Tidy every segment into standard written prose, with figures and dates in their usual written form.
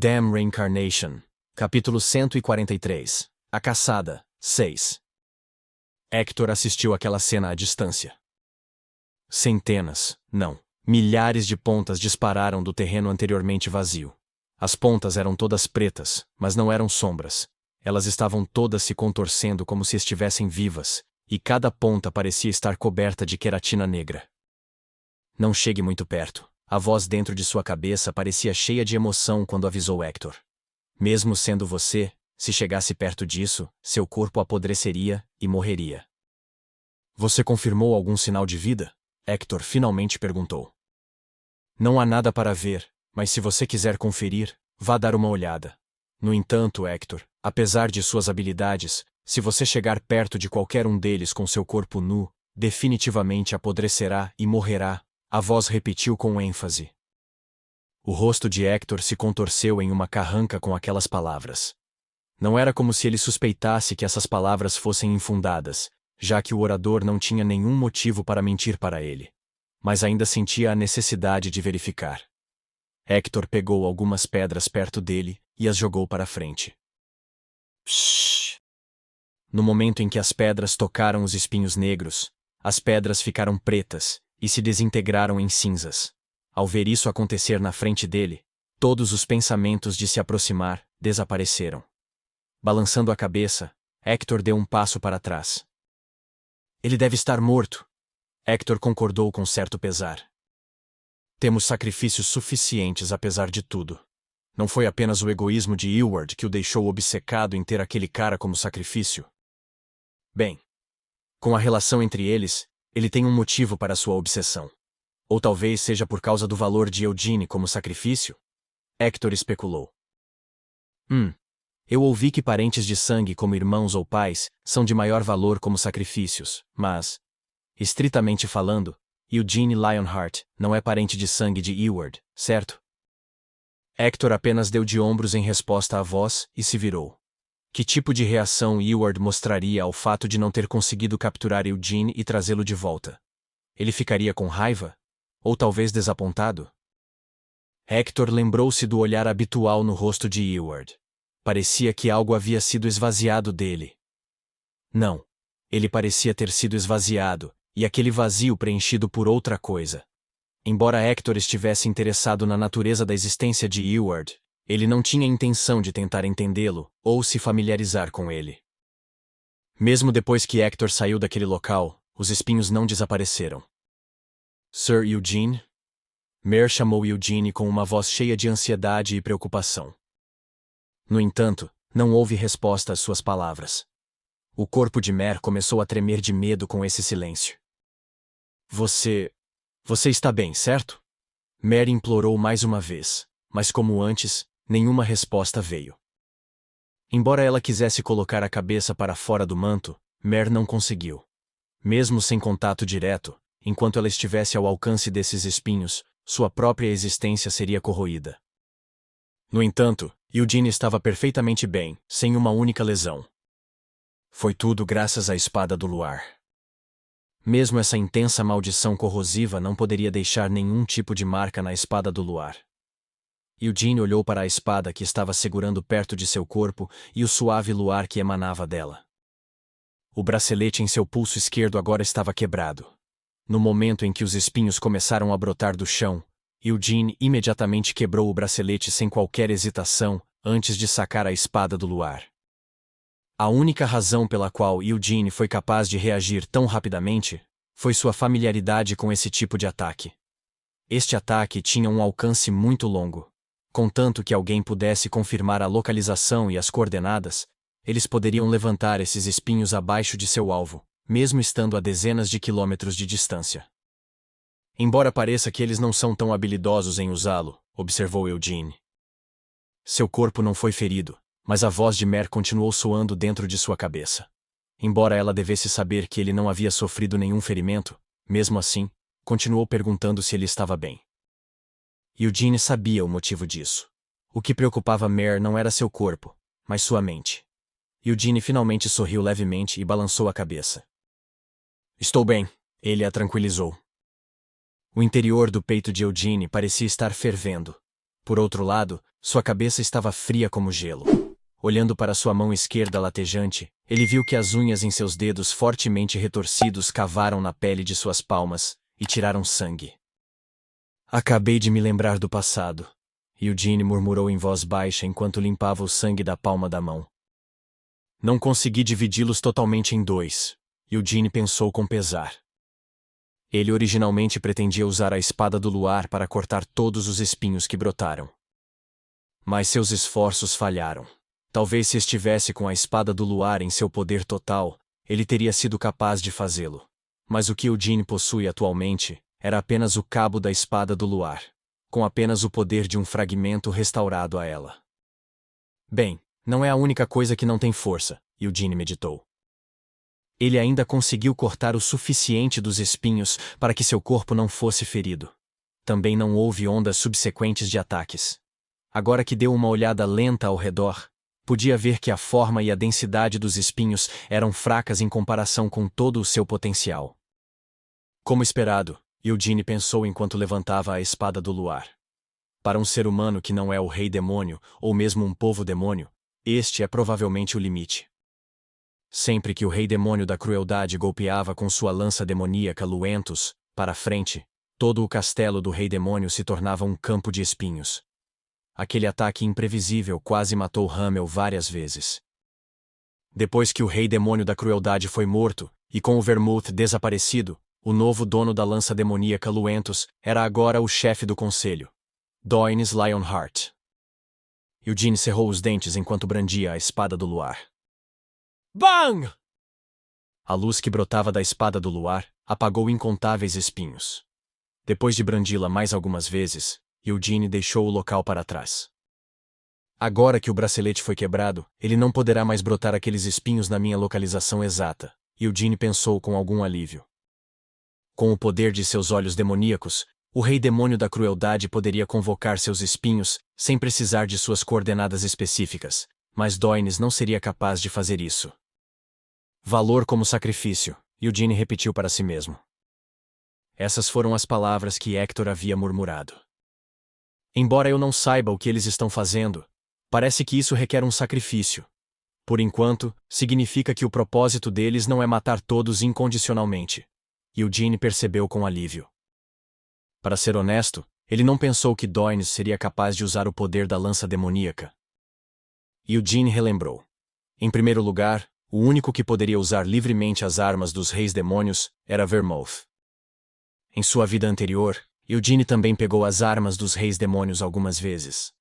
Damn Reincarnation. Capítulo 143. A Caçada. 6. Hector assistiu àquela cena à distância. Centenas, não, milhares de pontas dispararam do terreno anteriormente vazio. As pontas eram todas pretas, mas não eram sombras. Elas estavam todas se contorcendo como se estivessem vivas, e cada ponta parecia estar coberta de queratina negra. Não chegue muito perto. A voz dentro de sua cabeça parecia cheia de emoção quando avisou Hector. Mesmo sendo você, se chegasse perto disso, seu corpo apodreceria e morreria. Você confirmou algum sinal de vida? Hector finalmente perguntou. Não há nada para ver, mas se você quiser conferir, vá dar uma olhada. No entanto, Hector, apesar de suas habilidades, se você chegar perto de qualquer um deles com seu corpo nu, definitivamente apodrecerá e morrerá. A voz repetiu com ênfase. O rosto de Hector se contorceu em uma carranca com aquelas palavras. Não era como se ele suspeitasse que essas palavras fossem infundadas, já que o orador não tinha nenhum motivo para mentir para ele. Mas ainda sentia a necessidade de verificar. Hector pegou algumas pedras perto dele e as jogou para frente. Psh! No momento em que as pedras tocaram os espinhos negros, as pedras ficaram pretas e se desintegraram em cinzas. Ao ver isso acontecer na frente dele, todos os pensamentos de se aproximar desapareceram. Balançando a cabeça, Hector deu um passo para trás. Ele deve estar morto. Hector concordou com certo pesar. Temos sacrifícios suficientes apesar de tudo. Não foi apenas o egoísmo de Eoward que o deixou obcecado em ter aquele cara como sacrifício. Bem, com a relação entre eles, ele tem um motivo para sua obsessão. Ou talvez seja por causa do valor de Eugene como sacrifício? Hector especulou. Eu ouvi que parentes de sangue como irmãos ou pais são de maior valor como sacrifícios, mas, estritamente falando, Eugene Lionheart não é parente de sangue de Eoward, certo? Hector apenas deu de ombros em resposta à voz e se virou. Que tipo de reação Eoward mostraria ao fato de não ter conseguido capturar Eugene e trazê-lo de volta? Ele ficaria com raiva? Ou talvez desapontado? Hector lembrou-se do olhar habitual no rosto de Eoward. Parecia que algo havia sido esvaziado dele. Não. Ele parecia ter sido esvaziado, e aquele vazio preenchido por outra coisa. Embora Hector estivesse interessado na natureza da existência de Eoward, ele não tinha intenção de tentar entendê-lo ou se familiarizar com ele. Mesmo depois que Hector saiu daquele local, os espinhos não desapareceram. Sir Eugene? Mer chamou Eugene com uma voz cheia de ansiedade e preocupação. No entanto, não houve resposta às suas palavras. O corpo de Mer começou a tremer de medo com esse silêncio. Você está bem, certo? Mer implorou mais uma vez, mas como antes, nenhuma resposta veio. Embora ela quisesse colocar a cabeça para fora do manto, Mer não conseguiu. Mesmo sem contato direto, enquanto ela estivesse ao alcance desses espinhos, sua própria existência seria corroída. No entanto, Eugene estava perfeitamente bem, sem uma única lesão. Foi tudo graças à espada do luar. Mesmo essa intensa maldição corrosiva não poderia deixar nenhum tipo de marca na espada do luar. Eugene olhou para a espada que estava segurando perto de seu corpo e o suave luar que emanava dela. O bracelete em seu pulso esquerdo agora estava quebrado. No momento em que os espinhos começaram a brotar do chão, Eugene imediatamente quebrou o bracelete sem qualquer hesitação, antes de sacar a espada do luar. A única razão pela qual Eugene foi capaz de reagir tão rapidamente foi sua familiaridade com esse tipo de ataque. Este ataque tinha um alcance muito longo. Contanto que alguém pudesse confirmar a localização e as coordenadas, eles poderiam levantar esses espinhos abaixo de seu alvo, mesmo estando a dezenas de quilômetros de distância. Embora pareça que eles não são tão habilidosos em usá-lo, observou Eugene. Seu corpo não foi ferido, mas a voz de Mer continuou soando dentro de sua cabeça. Embora ela devesse saber que ele não havia sofrido nenhum ferimento, mesmo assim, continuou perguntando se ele estava bem. Eugene sabia o motivo disso. O que preocupava Mer não era seu corpo, mas sua mente. Eugene finalmente sorriu levemente e balançou a cabeça. Estou bem, ele a tranquilizou. O interior do peito de Eugene parecia estar fervendo. Por outro lado, sua cabeça estava fria como gelo. Olhando para sua mão esquerda latejante, ele viu que as unhas em seus dedos fortemente retorcidos cavaram na pele de suas palmas e tiraram sangue. Acabei de me lembrar do passado, Eugene murmurou em voz baixa enquanto limpava o sangue da palma da mão. Não consegui dividi-los totalmente em dois, Eugene pensou com pesar. Ele originalmente pretendia usar a espada do luar para cortar todos os espinhos que brotaram. Mas seus esforços falharam. Talvez se estivesse com a espada do luar em seu poder total, ele teria sido capaz de fazê-lo. Mas o que Eugene possui atualmente era apenas o cabo da espada do luar, com apenas o poder de um fragmento restaurado a ela. Bem, não é a única coisa que não tem força, Eugene meditou. Ele ainda conseguiu cortar o suficiente dos espinhos para que seu corpo não fosse ferido. Também não houve ondas subsequentes de ataques. Agora que deu uma olhada lenta ao redor, podia ver que a forma e a densidade dos espinhos eram fracas em comparação com todo o seu potencial. Como esperado, Eugene pensou enquanto levantava a espada do luar. Para um ser humano que não é o rei demônio, ou mesmo um povo demônio, este é provavelmente o limite. Sempre que o rei demônio da crueldade golpeava com sua lança demoníaca Luentus, para a frente, todo o castelo do rei demônio se tornava um campo de espinhos. Aquele ataque imprevisível quase matou Hamel várias vezes. Depois que o rei demônio da crueldade foi morto, e com o Vermouth desaparecido, o novo dono da lança demoníaca Luentus era agora o chefe do conselho, Doines Lionheart. Eugene cerrou os dentes enquanto brandia a espada do luar. Bang! A luz que brotava da espada do luar apagou incontáveis espinhos. Depois de brandi-la mais algumas vezes, Eugene deixou o local para trás. Agora que o bracelete foi quebrado, ele não poderá mais brotar aqueles espinhos na minha localização exata, Eugene pensou com algum alívio. Com o poder de seus olhos demoníacos, o rei demônio da crueldade poderia convocar seus espinhos sem precisar de suas coordenadas específicas, mas Doines não seria capaz de fazer isso. Valor como sacrifício, Eugene repetiu para si mesmo. Essas foram as palavras que Hector havia murmurado. Embora eu não saiba o que eles estão fazendo, parece que isso requer um sacrifício. Por enquanto, significa que o propósito deles não é matar todos incondicionalmente. Eugene percebeu com alívio. Para ser honesto, ele não pensou que Doines seria capaz de usar o poder da lança demoníaca. Eugene relembrou. Em primeiro lugar, o único que poderia usar livremente as armas dos reis demônios era Vermouth. Em sua vida anterior, Eugene também pegou as armas dos reis demônios algumas vezes.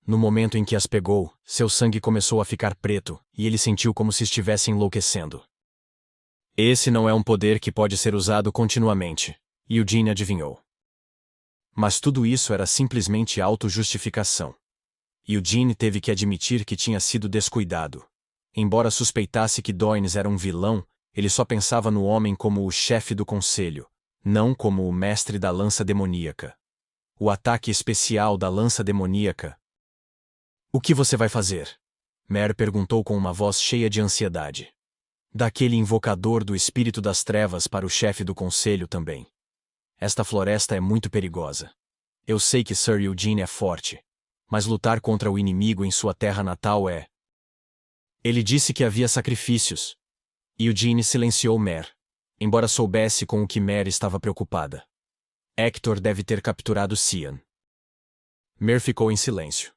No momento em que as pegou, seu sangue começou a ficar preto, e ele sentiu como se estivesse enlouquecendo. Esse não é um poder que pode ser usado continuamente, Eugene adivinhou. Mas tudo isso era simplesmente autojustificação. Eugene teve que admitir que tinha sido descuidado. Embora suspeitasse que Doines era um vilão, ele só pensava no homem como o chefe do conselho, não como o mestre da lança demoníaca. O ataque especial da lança demoníaca. O que você vai fazer? Mer perguntou com uma voz cheia de ansiedade. Daquele invocador do espírito das trevas para o chefe do conselho também. Esta floresta é muito perigosa. Eu sei que Sir Eugene é forte, mas lutar contra o inimigo em sua terra natal é... Ele disse que havia sacrifícios. Eugene silenciou Mer, embora soubesse com o que Mer estava preocupada. Hector deve ter capturado Cian. Mer ficou em silêncio.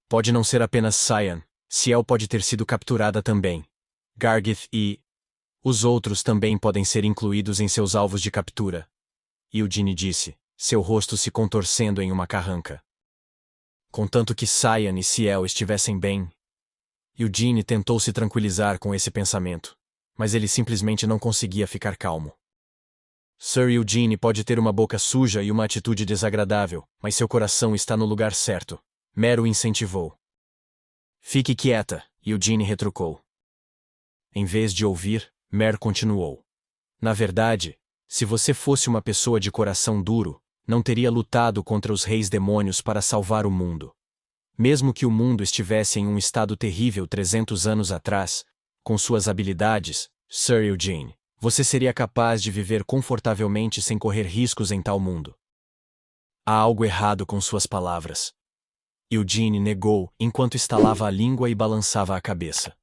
Pode não ser apenas Cian, Ciel pode ter sido capturada também. Gargith e... Os outros também podem ser incluídos em seus alvos de captura. Eugene disse, seu rosto se contorcendo em uma carranca. Contanto que Cian e Ciel estivessem bem... Eugene tentou se tranquilizar com esse pensamento, mas ele simplesmente não conseguia ficar calmo. Sir Eugene pode ter uma boca suja e uma atitude desagradável, mas seu coração está no lugar certo. Mer o incentivou. Fique quieta, Eugene retrucou. Em vez de ouvir, Mer continuou. Na verdade, se você fosse uma pessoa de coração duro, não teria lutado contra os reis demônios para salvar o mundo. Mesmo que o mundo estivesse em um estado terrível 300 anos atrás, com suas habilidades, Sir Eugene, você seria capaz de viver confortavelmente sem correr riscos em tal mundo. Há algo errado com suas palavras. Eugene negou enquanto estalava a língua e balançava a cabeça.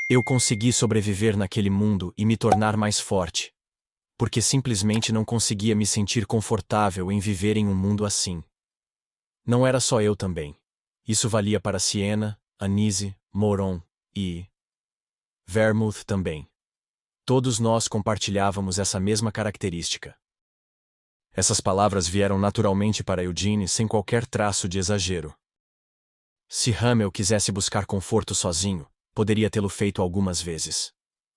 Eu consegui sobreviver naquele mundo e me tornar mais forte, porque simplesmente não conseguia me sentir confortável em viver em um mundo assim. Não era só eu também. Isso valia para Siena, Anise, Moron e Vermouth também. Todos nós compartilhávamos essa mesma característica. Essas palavras vieram naturalmente para Eugene sem qualquer traço de exagero. Se Hamel quisesse buscar conforto sozinho, poderia tê-lo feito algumas vezes.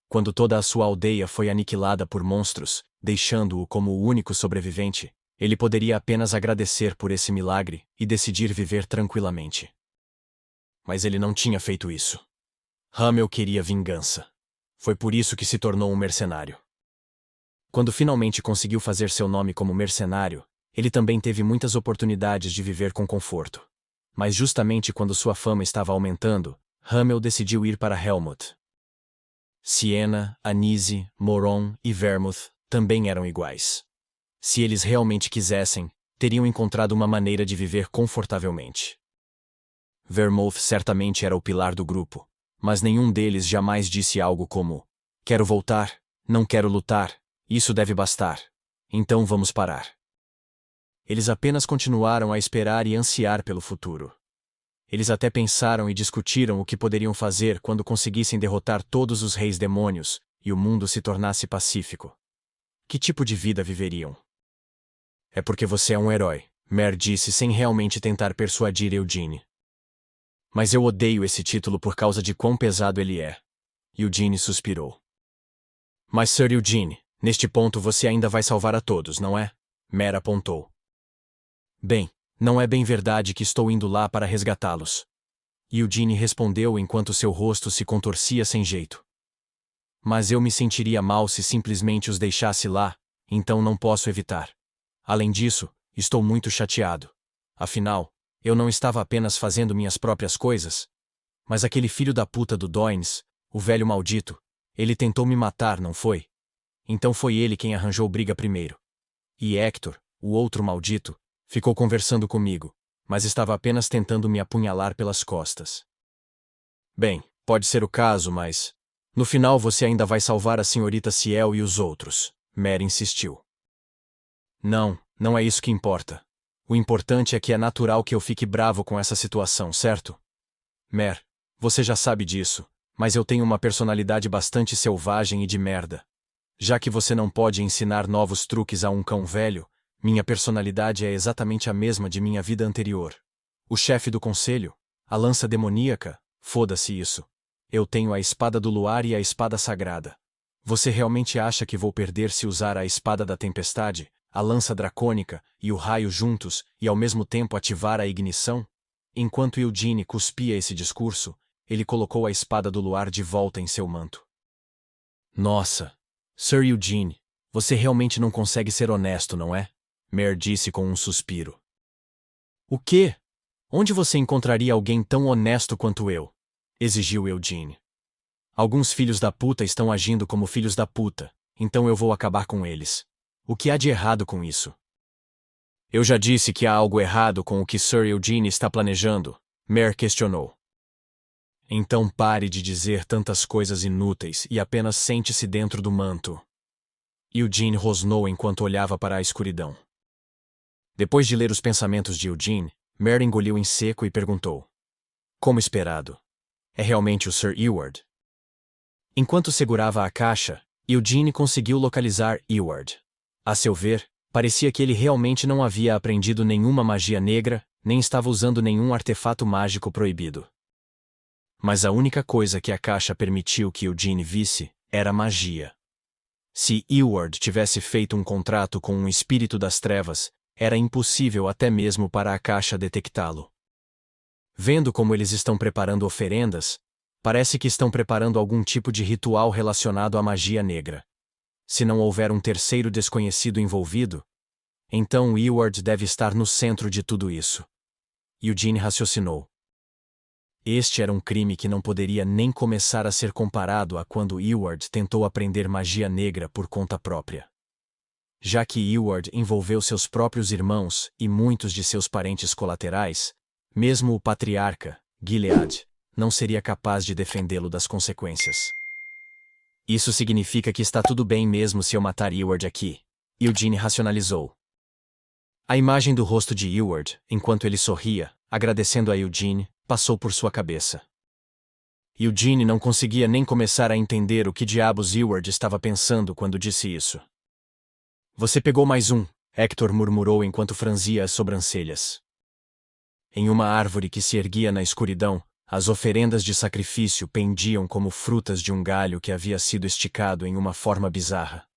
Quando toda a sua aldeia foi aniquilada por monstros, deixando-o como o único sobrevivente, ele poderia apenas agradecer por esse milagre e decidir viver tranquilamente. Mas ele não tinha feito isso. Hamel queria vingança. Foi por isso que se tornou um mercenário. Quando finalmente conseguiu fazer seu nome como mercenário, ele também teve muitas oportunidades de viver com conforto. Mas justamente quando sua fama estava aumentando, Hamel decidiu ir para Helmut. Siena, Anise, Moron e Vermouth também eram iguais. Se eles realmente quisessem, teriam encontrado uma maneira de viver confortavelmente. Vermouth certamente era o pilar do grupo, mas nenhum deles jamais disse algo como: "Quero voltar, não quero lutar, isso deve bastar. Então vamos parar." Eles apenas continuaram a esperar e ansiar pelo futuro. Eles até pensaram e discutiram o que poderiam fazer quando conseguissem derrotar todos os reis demônios e o mundo se tornasse pacífico. Que tipo de vida viveriam? "É porque você é um herói", Mer disse sem realmente tentar persuadir Eugene. "Mas eu odeio esse título por causa de quão pesado ele é." Eugene suspirou. "Mas Sir Eugene, neste ponto você ainda vai salvar a todos, não é?" Mer apontou. "Bem, não é bem verdade que estou indo lá para resgatá-los." Eugene respondeu enquanto seu rosto se contorcia sem jeito. "Mas eu me sentiria mal se simplesmente os deixasse lá, então não posso evitar. Além disso, estou muito chateado. Afinal, eu não estava apenas fazendo minhas próprias coisas. Mas aquele filho da puta do Doynes, o velho maldito, ele tentou me matar, não foi? Então foi ele quem arranjou briga primeiro. E Hector, o outro maldito, ficou conversando comigo, mas estava apenas tentando me apunhalar pelas costas." "Bem, pode ser o caso, mas no final você ainda vai salvar a senhorita Ciel e os outros", Mer insistiu. "Não, não é isso que importa. O importante é que é natural que eu fique bravo com essa situação, certo? Mer, você já sabe disso, mas eu tenho uma personalidade bastante selvagem e de merda. Já que você não pode ensinar novos truques a um cão velho, minha personalidade é exatamente a mesma de minha vida anterior. O chefe do conselho, a lança demoníaca, foda-se isso. Eu tenho a espada do luar e a espada sagrada. Você realmente acha que vou perder se usar a espada da tempestade, a lança dracônica e o raio juntos e ao mesmo tempo ativar a ignição?" Enquanto Eugene cuspia esse discurso, ele colocou a espada do luar de volta em seu manto. "Nossa, Sir Eugene, você realmente não consegue ser honesto, não é?" Mer disse com um suspiro. "O quê? Onde você encontraria alguém tão honesto quanto eu?" exigiu Eugene. "Alguns filhos da puta estão agindo como filhos da puta, então eu vou acabar com eles. O que há de errado com isso?" "Eu já disse que há algo errado com o que Sir Eugene está planejando", Mer questionou. "Então pare de dizer tantas coisas inúteis e apenas sente-se dentro do manto." Eugene rosnou enquanto olhava para a escuridão. Depois de ler os pensamentos de Eugene, Mer engoliu em seco e perguntou: "Como esperado, é realmente o Sir Eward?" Enquanto segurava a caixa, Eugene conseguiu localizar Eward. A seu ver, parecia que ele realmente não havia aprendido nenhuma magia negra, nem estava usando nenhum artefato mágico proibido. Mas a única coisa que a caixa permitiu que Eugene visse era magia. Se Eward tivesse feito um contrato com um espírito das trevas, era impossível até mesmo para a caixa detectá-lo. Vendo como eles estão preparando oferendas, parece que estão preparando algum tipo de ritual relacionado à magia negra. Se não houver um terceiro desconhecido envolvido, então Eward deve estar no centro de tudo isso. Eugene raciocinou. Este era um crime que não poderia nem começar a ser comparado a quando Eward tentou aprender magia negra por conta própria. já que Eward envolveu seus próprios irmãos e muitos de seus parentes colaterais, mesmo o patriarca, Gilead, não seria capaz de defendê-lo das consequências. Isso significa que está tudo bem mesmo se eu matar Eward aqui, Eugene racionalizou. A imagem do rosto de Eward, enquanto ele sorria, agradecendo a Eugene, passou por sua cabeça. Eugene não conseguia nem começar a entender o que diabos Eward estava pensando quando disse isso. Você pegou mais um, Hector murmurou enquanto franzia as sobrancelhas. Em uma árvore que se erguia na escuridão, as oferendas de sacrifício pendiam como frutas de um galho que havia sido esticado em uma forma bizarra.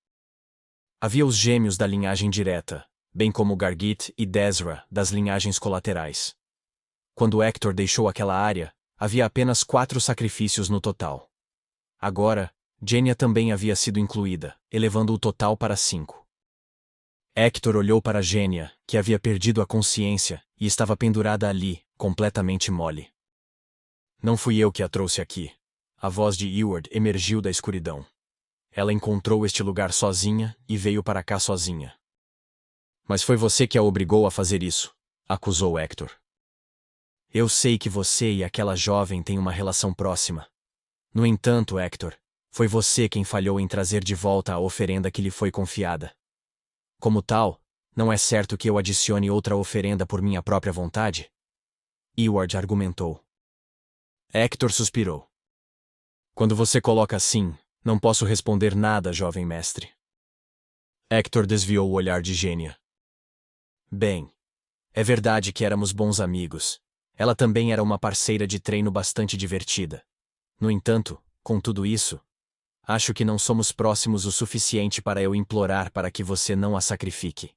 Havia os gêmeos da linhagem direta, bem como Gargit e Desra das linhagens colaterais. Quando Hector deixou aquela área, havia apenas 4 sacrifícios no total. Agora, Genya também havia sido incluída, elevando o total para 5. Hector olhou para Genya, que havia perdido a consciência, e estava pendurada ali, completamente mole. Não fui eu que a trouxe aqui. A voz de Eward emergiu da escuridão. Ela encontrou este lugar sozinha e veio para cá sozinha. Mas foi você que a obrigou a fazer isso, acusou Hector. Eu sei que você e aquela jovem têm uma relação próxima. No entanto, Hector, foi você quem falhou em trazer de volta a oferenda que lhe foi confiada. Como tal, não é certo que eu adicione outra oferenda por minha própria vontade? Eward argumentou. Hector suspirou. Quando você coloca assim, não posso responder nada, jovem mestre. Hector desviou o olhar de Genya. Bem, é verdade que éramos bons amigos. Ela também era uma parceira de treino bastante divertida. No entanto, com tudo isso, acho que não somos próximos o suficiente para eu implorar para que você não a sacrifique.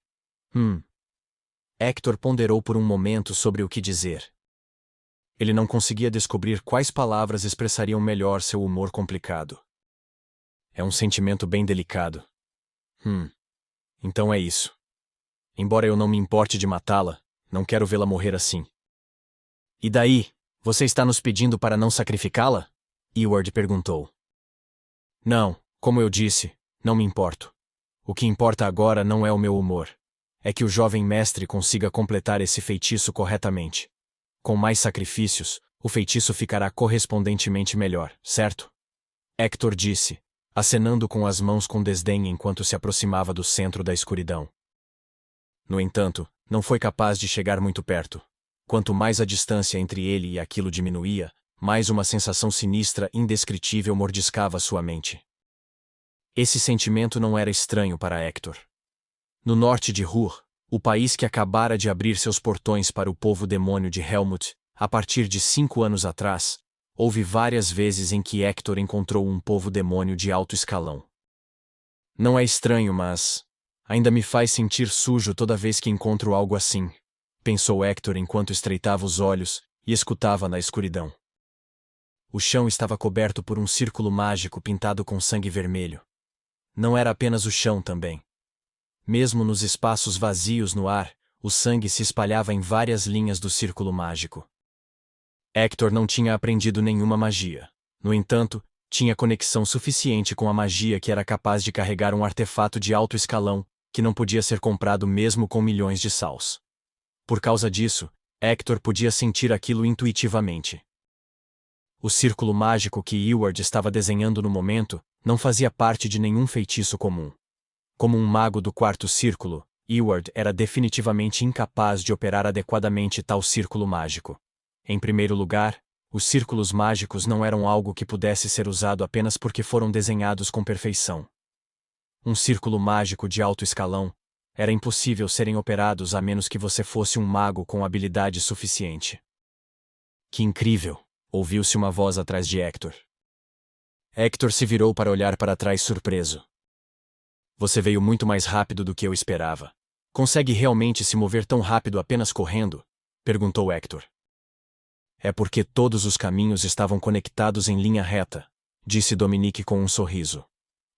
Hector ponderou por um momento sobre o que dizer. Ele não conseguia descobrir quais palavras expressariam melhor seu humor complicado. É um sentimento bem delicado. Então é isso. Embora eu não me importe de matá-la, não quero vê-la morrer assim. E daí, você está nos pedindo para não sacrificá-la? Eward perguntou. Não, como eu disse, não me importo. O que importa agora não é o meu humor. É que o jovem mestre consiga completar esse feitiço corretamente. Com mais sacrifícios, o feitiço ficará correspondentemente melhor, certo? Hector disse, acenando com as mãos com desdém enquanto se aproximava do centro da escuridão. No entanto, não foi capaz de chegar muito perto. Quanto mais a distância entre ele e aquilo diminuía, mais uma sensação sinistra indescritível mordiscava sua mente. Esse sentimento não era estranho para Hector. No norte de Ruhr, o país que acabara de abrir seus portões para o povo demônio de Helmut, a partir de 5 anos atrás, houve várias vezes em que Hector encontrou um povo demônio de alto escalão. Não é estranho, mas ainda me faz sentir sujo toda vez que encontro algo assim, pensou Hector enquanto estreitava os olhos e escutava na escuridão. O chão estava coberto por um círculo mágico pintado com sangue vermelho. Não era apenas o chão também. Mesmo nos espaços vazios no ar, o sangue se espalhava em várias linhas do círculo mágico. Hector não tinha aprendido nenhuma magia. No entanto, tinha conexão suficiente com a magia que era capaz de carregar um artefato de alto escalão, que não podia ser comprado mesmo com milhões de sals. Por causa disso, Hector podia sentir aquilo intuitivamente. O círculo mágico que Eward estava desenhando no momento não fazia parte de nenhum feitiço comum. Como um mago do quarto círculo, Eward era definitivamente incapaz de operar adequadamente tal círculo mágico. Em primeiro lugar, os círculos mágicos não eram algo que pudesse ser usado apenas porque foram desenhados com perfeição. Um círculo mágico de alto escalão era impossível serem operados a menos que você fosse um mago com habilidade suficiente. Que incrível! Ouviu-se uma voz atrás de Hector. Hector se virou para olhar para trás surpreso. Você veio muito mais rápido do que eu esperava. Consegue realmente se mover tão rápido apenas correndo? Perguntou Hector. É porque todos os caminhos estavam conectados em linha reta, disse Dominique com um sorriso.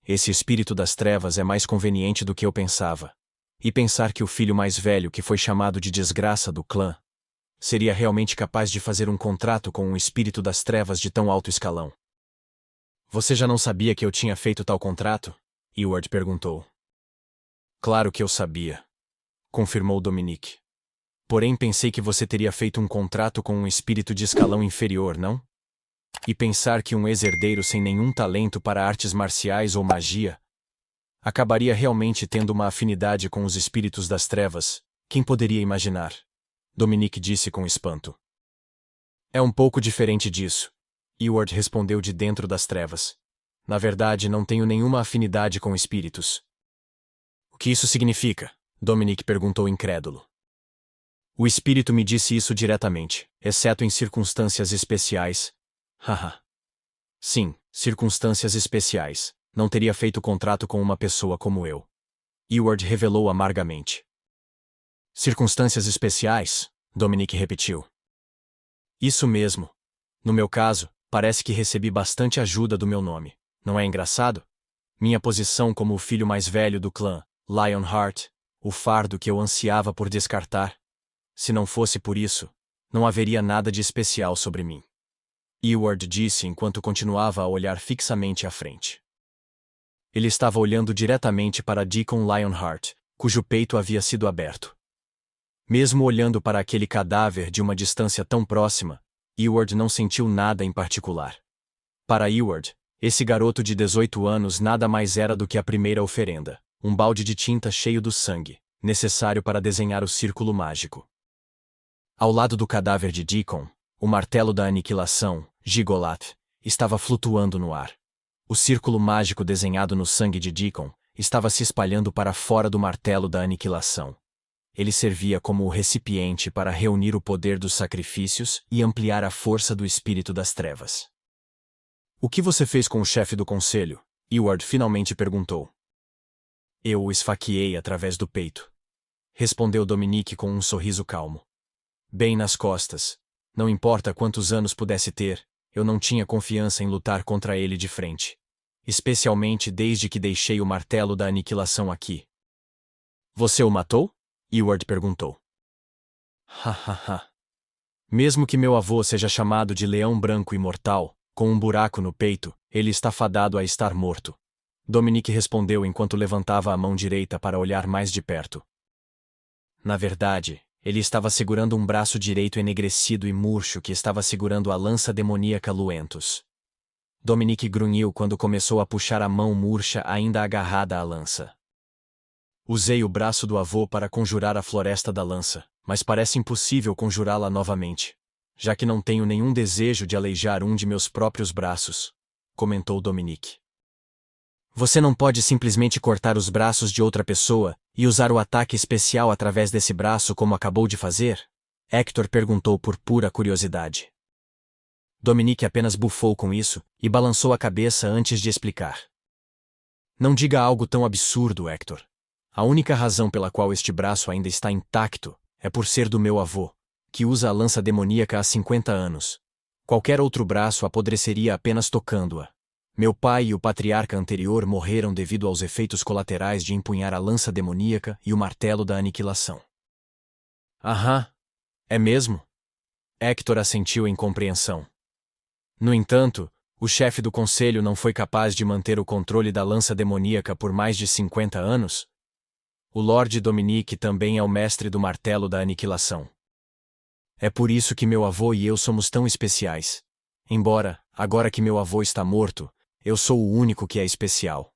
Esse espírito das trevas é mais conveniente do que eu pensava. E pensar que o filho mais velho que foi chamado de desgraça do clã seria realmente capaz de fazer um contrato com um espírito das trevas de tão alto escalão. Você já não sabia que eu tinha feito tal contrato? Eward perguntou. Claro que eu sabia, confirmou Dominique. Porém pensei que você teria feito um contrato com um espírito de escalão inferior, não? E pensar que um ex-herdeiro sem nenhum talento para artes marciais ou magia acabaria realmente tendo uma afinidade com os espíritos das trevas, quem poderia imaginar? Dominique disse com espanto. É um pouco diferente disso, Eward respondeu de dentro das trevas. Na verdade, não tenho nenhuma afinidade com espíritos. O que isso significa? Dominique perguntou incrédulo. O espírito me disse isso diretamente, exceto em circunstâncias especiais. Haha. Sim, circunstâncias especiais. Não teria feito contrato com uma pessoa como eu. Eward revelou amargamente. Circunstâncias especiais? Dominique repetiu. Isso mesmo. No meu caso, parece que recebi bastante ajuda do meu nome. Não é engraçado? Minha posição como o filho mais velho do clã, Lionheart, o fardo que eu ansiava por descartar. Se não fosse por isso, não haveria nada de especial sobre mim. Eward disse enquanto continuava a olhar fixamente à frente. Ele estava olhando diretamente para Deacon Lionheart, cujo peito havia sido aberto. Mesmo olhando para aquele cadáver de uma distância tão próxima, Eward não sentiu nada em particular. Para Eward, esse garoto de 18 anos nada mais era do que a primeira oferenda, um balde de tinta cheio do sangue, necessário para desenhar o círculo mágico. Ao lado do cadáver de Deacon, o martelo da aniquilação, Gigolath, estava flutuando no ar. O círculo mágico desenhado no sangue de Deacon estava se espalhando para fora do martelo da aniquilação. Ele servia como o recipiente para reunir o poder dos sacrifícios e ampliar a força do espírito das trevas. O que você fez com o chefe do conselho? Eward finalmente perguntou. Eu o esfaqueei através do peito. Respondeu Dominique com um sorriso calmo. Bem nas costas. Não importa quantos anos pudesse ter, eu não tinha confiança em lutar contra ele de frente. Especialmente desde que deixei o martelo da aniquilação aqui. Você o matou? Eward perguntou. Hahaha. Mesmo que meu avô seja chamado de Leão Branco Imortal, com um buraco no peito, ele está fadado a estar morto. Dominique respondeu enquanto levantava a mão direita para olhar mais de perto. Na verdade, ele estava segurando um braço direito enegrecido e murcho que estava segurando a lança demoníaca Luentus. Dominique grunhiu quando começou a puxar a mão murcha ainda agarrada à lança. Usei o braço do avô para conjurar a floresta da lança, mas parece impossível conjurá-la novamente, já que não tenho nenhum desejo de aleijar um de meus próprios braços, comentou Dominique. Você não pode simplesmente cortar os braços de outra pessoa e usar o ataque especial através desse braço como acabou de fazer? Hector perguntou por pura curiosidade. Dominique apenas bufou com isso e balançou a cabeça antes de explicar. Não diga algo tão absurdo, Hector. A única razão pela qual este braço ainda está intacto é por ser do meu avô, que usa a lança demoníaca há 50 anos. Qualquer outro braço apodreceria apenas tocando-a. Meu pai e o patriarca anterior morreram devido aos efeitos colaterais de empunhar a lança demoníaca e o martelo da aniquilação. Aham. É mesmo? Hector assentiu em compreensão. No entanto, o chefe do conselho não foi capaz de manter o controle da lança demoníaca por mais de 50 anos? O Lord Dominique também é o mestre do martelo da aniquilação. É por isso que meu avô e eu somos tão especiais. Embora, agora que meu avô está morto, eu sou o único que é especial.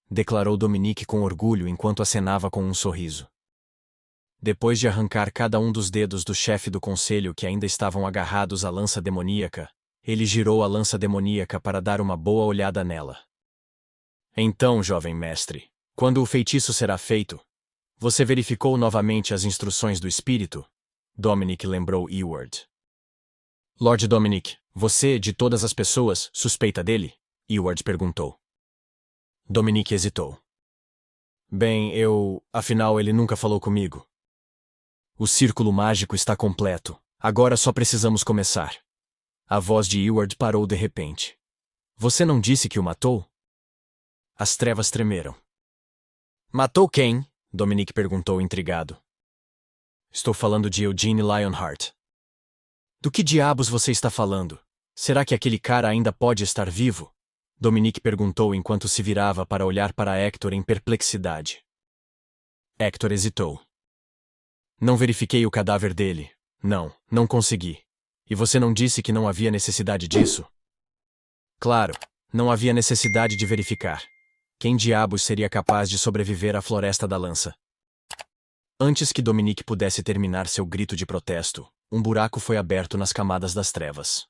Declarou Dominique com orgulho enquanto acenava com um sorriso. Depois de arrancar cada um dos dedos do chefe do conselho que ainda estavam agarrados à lança demoníaca, ele girou a lança demoníaca para dar uma boa olhada nela. Então, jovem mestre, quando o feitiço será feito, você verificou novamente as instruções do espírito? Dominique lembrou Eward. Lord Dominique, você, de todas as pessoas, suspeita dele? Eward perguntou. Dominique hesitou. Bem, afinal ele nunca falou comigo. O círculo mágico está completo. Agora só precisamos começar. A voz de Eward parou de repente. Você não disse que o matou? As trevas tremeram. Matou quem? Dominique perguntou intrigado. Estou falando de Eugene Lionheart. Do que diabos você está falando? Será que aquele cara ainda pode estar vivo? Dominique perguntou enquanto se virava para olhar para Hector em perplexidade. Hector hesitou. Não verifiquei o cadáver dele. Não consegui. E você não disse que não havia necessidade disso? Claro, não havia necessidade de verificar. Quem diabos seria capaz de sobreviver à Floresta da Lança? Antes que Dominique pudesse terminar seu grito de protesto, um buraco foi aberto nas camadas das trevas.